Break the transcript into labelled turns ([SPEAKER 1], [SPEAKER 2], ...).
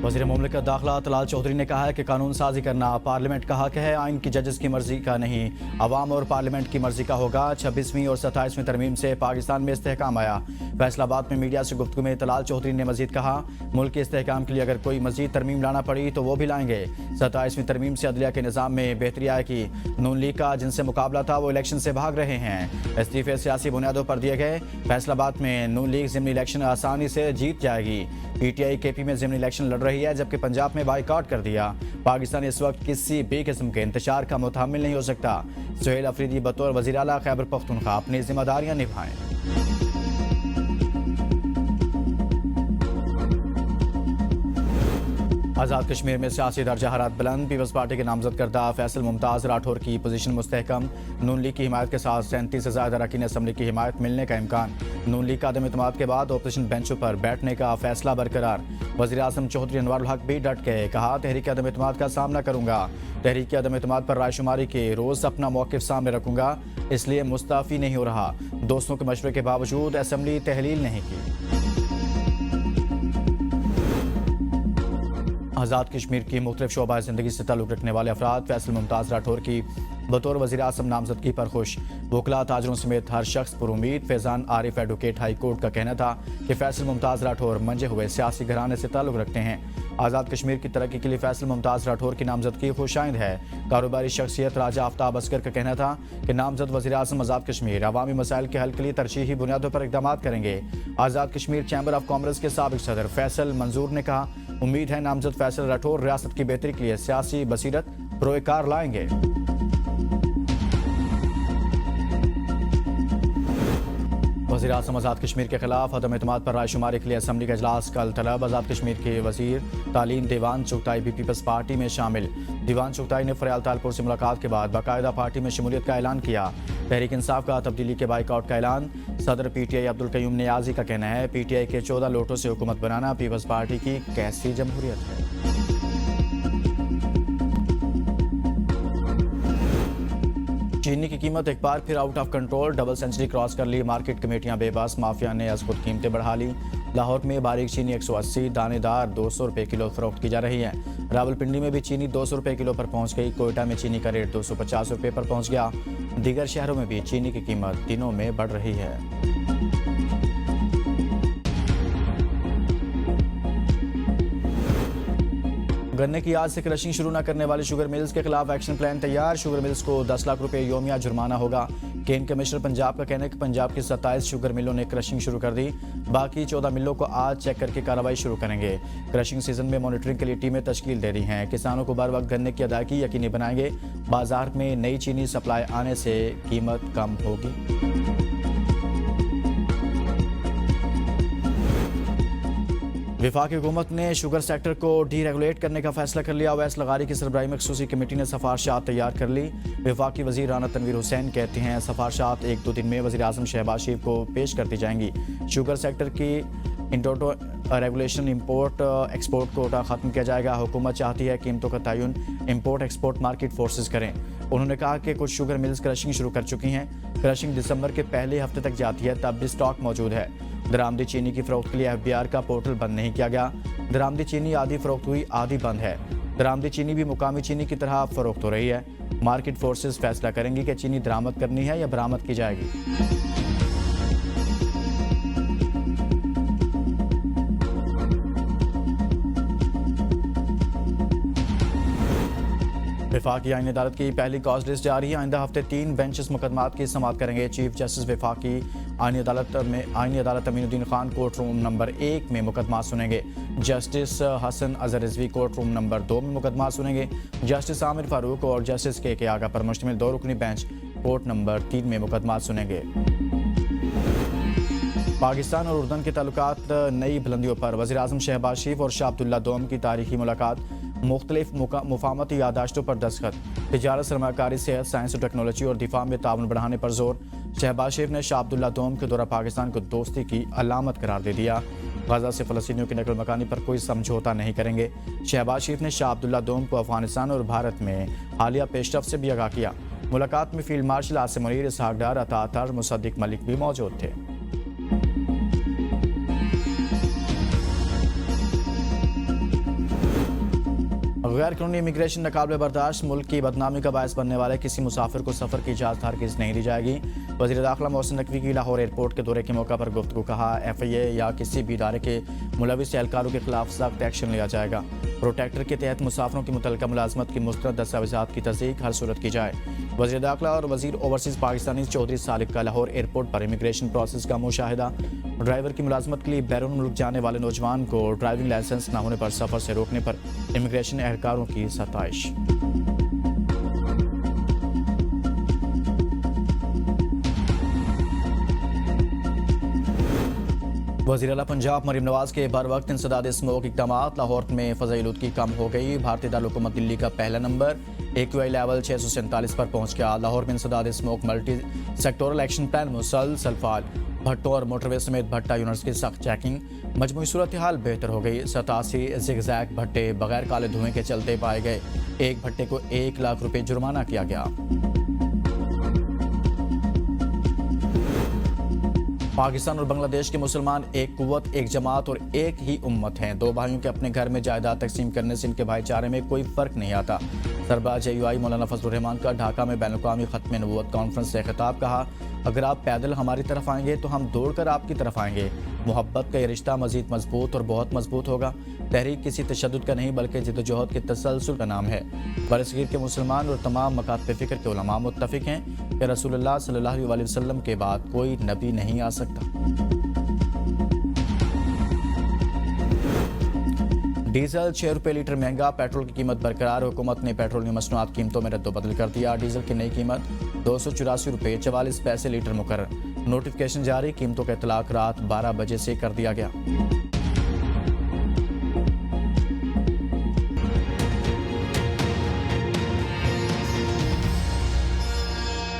[SPEAKER 1] वज़ीर मुमलिकत दाखिला तलाल चौधरी ने कहा है कि कानून साजी करना पार्लियामेंट का हक है, आइन की जजेस की मर्जी का नहीं, अवाम और पार्लियामेंट की मर्जी का होगा। 26वीं और 27वीं तरमीम से पाकिस्तान में इस्तेहकाम आया। फैसलाबाद में मीडिया से गुफ्तगू में तलाल चौधरी ने मजीद कहा, मुल्क के इस्तेहकाम के लिए अगर कोई मजीद तरमीम लाना पड़ी तो वो भी लाएंगे। 27वीं तरमीम से अदलिया के निज़ाम में बेहतरी आएगी। नून लीग का जिनसे मुकाबला था वो इलेक्शन से भाग रहे हैं। इस्तीफे सियासी बुनियादों पर दिए गए। फैसलाबाद में नून लीग ज़िमनी इलेक्शन आसानी से जीत जाएगी। PTI KP में ज़िमनी इलेक्शन लड़ रही है, जबकि पंजाब में बाइकआउट कर दिया। पाकिस्तान इस वक्त किसी भी किस्म के इंतशार का मुतहम्मिल नहीं हो सकता। सुहेल अफरीदी बतौर वज़ीर आला खैबर पख्तूनख्वा अपनी जिम्मेदारियां निभाएं। आज़ाद कश्मीर में सियासी दर्जा हरारत बुलंद। पीपल्स पार्टी के नामजद करदा फैसल मुमताज़ राठौर की पोजीशन मुस्तहकम। नून लीग की हिमायत के साथ 37 से ज़्यादा अरकान असम्बली की हिमायत मिलने का इम्कान। नून लीग का अदम इत्मीनाद के बाद अपोजिशन बेंचों पर बैठने का फैसला बरकरार। वज़ीर आज़म चौधरी अनवारुल हक भी डट गए, कहा तहरीक अदम इत्मीनाद का सामना करूंगा। तहरीक अदम इत्मीनाद पर रायशुमारी के रोज़ अपना मौक़िफ़ सामने रखूंगा, इसलिए मुस्तफ़ी नहीं हो रहा। दोस्तों के मशवरे के बावजूद असम्बली तहलील नहीं की। आज़ाद कश्मीर की मुख्तलिफ शोबा ज़िंदगी से ताल्लुक़ रखने वाले अफराद फैसल मुमताज़ राठौर की बतौर वज़ीर आज़म नामजदगी पर खुश। वकला ताजरों समेत हर शख्स पर उम्मीद। Faizan Arif advocate high court का कहना था कि फैसल मुमताज़ राठौर मंजे हुए सियासी घराने से ताल्लुक़ रखते हैं। आज़ाद कश्मीर की तरक्की के लिए फैसल मुमताज़ राठौर की नामजदगी खुशाइंद है। कारोबारी शख्सियत राजा आफ्ताब असगर का कहना था कि नामजद वज़ीर आज़म आज़ाद कश्मीर अवामी मसाइल के हल के लिए तरजीही बुनियादों पर इक़दाम करेंगे। Azad Kashmir chamber of commerce के साबिक़ सदर फैसल मंजूर ने कहा, उम्मीद है नामजद फैसल राठौर रियासत की बेहतरी के लिए सियासी बसीरत प्रोकार लाएंगे। वज़ीर आज़म आज़ाद कश्मीर के खिलाफ अदम एतमाद पर रायशुमारी के लिए असम्बली का इजलास कल तलब। आज़ाद कश्मीर के वज़ीर तालीम दीवान चुगताई भी पीपल्स पार्टी में शामिल। दीवान चुगताई ने फ़रियाल तालपुर से मुलाकात के बाद बाकायदा पार्टी में शमूलियत का ऐलान किया। तहरीक इंसाफ का तब्दीली के बाइकआउट का ऐलान। सदर PTI अब्दुल कयूम नियाज़ी का कहना है, PTI के 14 लोटों से हुकूमत बनाना पीपल्स पार्टी की कैसी जमहूरियत है। चीनी की कीमत एक बार फिर out of control, double century cross कर ली। मार्केट कमेटियां बेबस, माफिया ने अज़ खुद कीमतें बढ़ा ली। लाहौर में बारीक चीनी 180, दानेदार 200 रुपये किलो फरोख्त की जा रही है। रावलपिंडी में भी चीनी 200 रुपये किलो पर पहुंच गई। कोयटा में चीनी का रेट 250 रुपये पर पहुंच गया। दीगर शहरों में भी चीनी की कीमत दिनों में बढ़ रही है। गन्ने की आज से क्रशिंग शुरू न करने वाली शुगर मिल्स के खिलाफ एक्शन प्लान तैयार। शुगर मिल्स को 10 लाख रुपए योमिया जुर्माना होगा। केन कमिश्नर पंजाब का कहना है कि पंजाब की 27 शुगर मिलों ने क्रशिंग शुरू कर दी। बाकी 14 मिलों को आज चेक करके कार्रवाई शुरू करेंगे। क्रशिंग सीजन में मॉनिटरिंग के लिए टीमें तश्कील दे रही हैं। किसानों को बर वक्त गन्ने की अदायगी यकीनी बनाएंगे। बाजार में नई चीनी सप्लाई आने से कीमत कम होगी। वफाकी हुकूमत ने शुगर सेक्टर को डीरेगुलेट करने का फैसला कर लिया। अवैस लगारी की सरबराही में खसूसी कमेटी ने सिफारिशात तैयार कर ली। वफाकी वजीर राना तनवीर हुसैन कहते हैं, सिफारिशात 1-2 दिन में वज़ीर आज़म शहबाज शरीफ को पेश कर दी जाएंगी। शुगर सेक्टर की इंटोटो रेगुलेशन, इंपोर्ट एक्सपोर्ट कोटा ख़त्म किया जाएगा। हुकूमत चाहती है कीमतों का तयन इंपोर्ट एक्सपोर्ट मार्केट फोर्सेस करें। उन्होंने कहा कि कुछ शुगर मिल्स क्रशिंग शुरू कर चुकी हैं। क्रशिंग दिसंबर के पहले हफ्ते तक जाती है, तब भी स्टॉक मौजूद है। दरामदी चीनी की फरोख्त के लिए FBR का पोर्टल बंद नहीं किया गया। दरामदी चीनी आधी फरोख्त हुई, आधी बंद है। दरामदी चीनी भी मुकामी चीनी की तरह फरोख्त हो रही है। मार्केट फोर्सेस फैसला करेंगी कि चीनी दरामद करनी है या बरामद की जाएगी। वफाकी आईनी अदालत की पहली कॉज लिस्ट जारी है। आइंदा हफ्ते 3 बेंचेस मुकदमात की समाअत करेंगे। चीफ जस्टिस वफाकी आईनी अदालत Aminuddin Khan court room number 1 में मुकदमा सुनेंगे। Justice Hasan Azhar Rizvi court room number 2 में मुकदमा सुनेंगे। जस्टिस आमिर फारूक और जस्टिस के आगा पर मुश्तमिल 2 रुकनी बेंच कोर्ट नंबर 3 में मुकदमा सुनेंगे। पाकिस्तान और उर्दन के ताल्लुकात नई बुलंदियों पर वज़ीर आज़म शहबाज शरीफ और शाह अब्दुल्ला दोम की तारीखी मुलाकात। मुख्तलिफ मुफाहमती यादाश्तों पर दस्तखत। तिजारत, सरमाकारी, सेहत, साइंस और टेक्नोलॉजी और दिफा में ताउन बढ़ाने पर जोर। शहबाज शरीफ ने शाह अब्दुल्ला दोम के दौरा पाकिस्तान को दोस्ती की अलामत करार दे दिया। गजा से फ़लस्तीनियों की नकल मकानी पर कोई समझौता नहीं करेंगे। शहबाज शरीफ ने शाह अब्दुल्ला दोम को अफगानिस्तान और भारत में हालिया पेशरफ्त से भी आगाह किया। मुलाकात में फील्ड मार्शल आसिम मुनीर, इसहाक डार, अता अतार, मुसद्दिक मलिक भी मौजूद थे। गैर कानूनी इमिग्रेशन नाकाबिले बर्दाश्त, मुल्क की बदनामी का बायस बनने वाले किसी मुसाफिर को सफ़र की इजाज़त हरगिज़ नहीं दी जाएगी। वज़ीर दाखिला मोहसिन नकवी की लाहौर एयरपोर्ट के दौरे के मौका पर गुफ्तगू। कहा, FIA या किसी भी इदारे के मुलविस एहलकारों के खिलाफ सख्त एक्शन लिया जाएगा। प्रोटेक्टर के तहत मुसाफिरों की मुतल्लिका मुलाजमत की मुस्तरद दस्तावेज़ात की तस्दीक हर सूरत की जाए। वज़ीर दाखिला और वज़ीर ओवरसीज़ पाकिस्तानी चौधरी सालिक का लाहौर एयरपोर्ट पर इमिग्रेशन प्रोसेस का मुशाहिदा। ड्राइवर की मुलाजमत के लिए बैरून मुल्क जाने वाले नौजवान को ड्राइविंग लाइसेंस न होने पर सफ़र से रोकने पर इमिग्रेशन एहलकारों की सताइश। वज़ीर आला पंजाब मरीम नवाज के बर वक्त इंसदाद स्मोक इक़दामात। लाहौर में फ़ज़ाई आलूदगी कम हो गई। भारतीय दारुलहुकूमत दिल्ली का पहला नंबर AQI लेवल 647 पर पहुंच गया। लाहौर में इंसदाद smoke multi sectoral action plan मुसलसल फाल। भट्टों और मोटरवे समेत भट्टा यूनिट्स की सख्त चेकिंग। मजमूई सूरत हाल बेहतर हो गई। 87 जिगजैग भट्टे बगैर काले धुएं के चलते पाए गए। एक भट्टे को 1 लाख रुपए जुर्माना किया गया। पाकिस्तान और बांग्लादेश के मुसलमान एक कुव्वत, एक जमात और एक ही उम्मत हैं। दो भाइयों के अपने घर में जायदाद तकसीम करने से इनके भाईचारे में कोई फर्क नहीं आता। सरबराह JUI मौलाना फजलुर रहमान का ढाका में बैनुल-अक़वामी ख़त्म नबूवत कॉन्फ्रेंस से खिताब। कहा, अगर आप पैदल हमारी तरफ आएंगे तो हम दौड़कर आपकी तरफ आएंगे। मोहब्बत का ये रिश्ता मजीद मजबूत और बहुत मजबूत होगा। तहरीक किसी तशद्दुद का नहीं बल्कि जिद्दोजहद के तसलसल का नाम है। बरसगीर के मुसलमान और तमाम मकातब फ़िक्र के उलमा मुत्तफ़िक हैं कि रसूलुल्लाह सल्लल्लाहु अलैहि वसल्लम के बाद कोई नबी नहीं आ सकता। डीजल 6 रुपये लीटर महंगा, पेट्रोल की कीमत बरकरार। हुकूमत ने पेट्रोलियम मसनूआत कीमतों में रद्दोबदल कर दिया। डीजल की नई कीमत 284 रुपये 44 पैसे लीटर मुकर्रर। नोटिफिकेशन जारी। कीमतों का इतलाक रात 12 बजे से कर दिया गया।